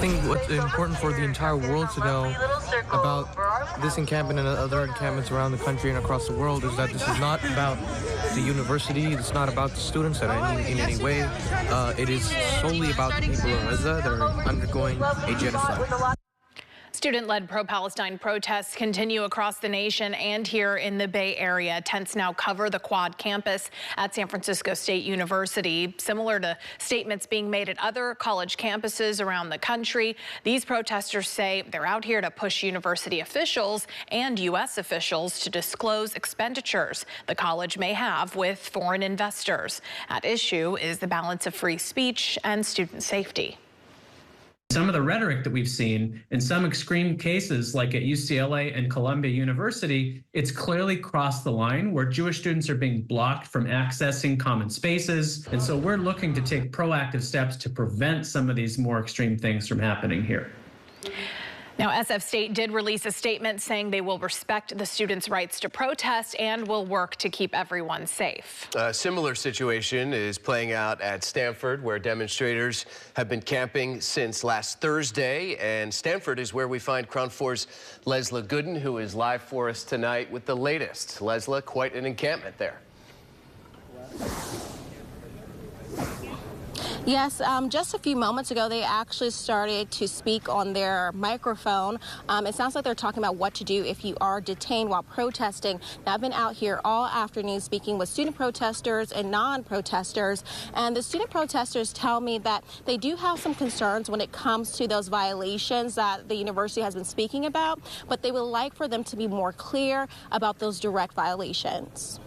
think what's important for the entire world to know about this encampment and other encampments around the country and across the world is that this is not about the university, it's not about the students in any way. It is solely about the people of Lezla that are undergoing a genocide. Student-led pro-Palestine protests continue across the nation and here in the Bay Area. Tents now cover the Quad campus at San Francisco State University. Similar to statements being made at other college campuses around the country, these protesters say they're out here to push university officials and U.S. officials to disclose expenditures the college may have with foreign investors. At issue is the balance of free speech and student safety. Some of the rhetoric that we've seen in some extreme cases, like at UCLA and Columbia University, it's clearly crossed the line where Jewish students are being blocked from accessing common spaces. And so we're looking to take proactive steps to prevent some of these more extreme things from happening here. Now, SF State did release a statement saying they will respect the students' rights to protest and will work to keep everyone safe. A similar situation is playing out at Stanford, where demonstrators have been camping since last Thursday. And Stanford is where we find Crown 4's Lezla Gooden, who is live for us tonight with the latest. Lezla, quite an encampment there. Yes, just a few moments ago, they actually started to speak on their microphone. It sounds like they're talking about what to do if you are detained while protesting. Now, I've been out here all afternoon speaking with student protesters and non-protesters, and the student protesters tell me that they do have some concerns when it comes to those violations that the university has been speaking about, but they would like for them to be more clear about those direct violations.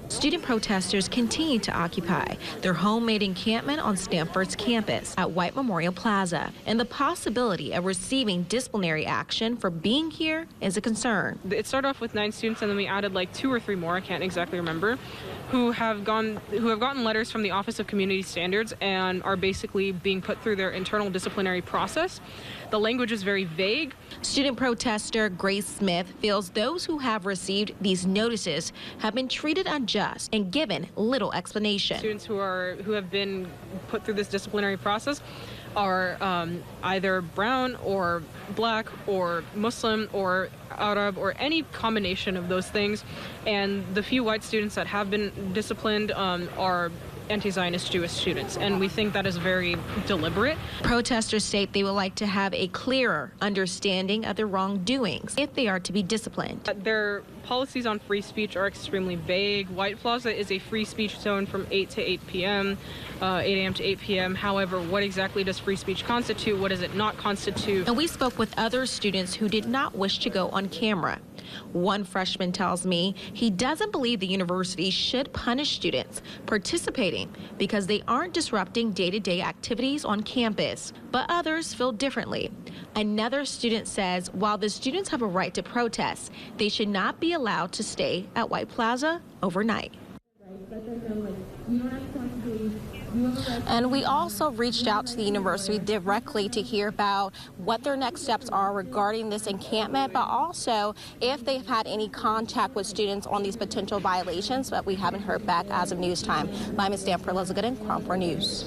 Student protesters continue to occupy their homemade encampment on Stanford's campus at White Memorial Plaza, and the possibility of receiving disciplinary action for being here is a concern. It started off with 9 students, and then we added like 2 or 3 more, I can't exactly remember, who have gotten letters from the Office of Community Standards and are basically being put through their internal disciplinary process. The language is very vague. Student protester Grace Smith feels those who have received these notices have been treated unjust and given little explanation. Students who have been put through this disciplinary process are either brown or black or Muslim or Arab or any combination of those things, and the few white students that have been disciplined are anti-Zionist Jewish students, and we think that is very deliberate. Protesters state they would like to have a clearer understanding of their wrongdoings if they are to be disciplined. Their policies on free speech are extremely vague. White Plaza is a free speech zone from 8 to 8 p.m., 8 a.m. to 8 p.m. However, what exactly does free speech constitute? What does it not constitute? And we spoke with other students who did not wish to go on camera. One freshman tells me he doesn't believe the university should punish students participating because they aren't disrupting day-to-day activities on campus, but others feel differently. Another student says while the students have a right to protest, they should not be allowed to stay at White Plaza overnight. And we also reached out to the university directly to hear about what their next steps are regarding this encampment, but also if they've had any contact with students on these potential violations, but we haven't heard back as of news time. I'm in Stanford, Lezla Gooden, Crown 4 News.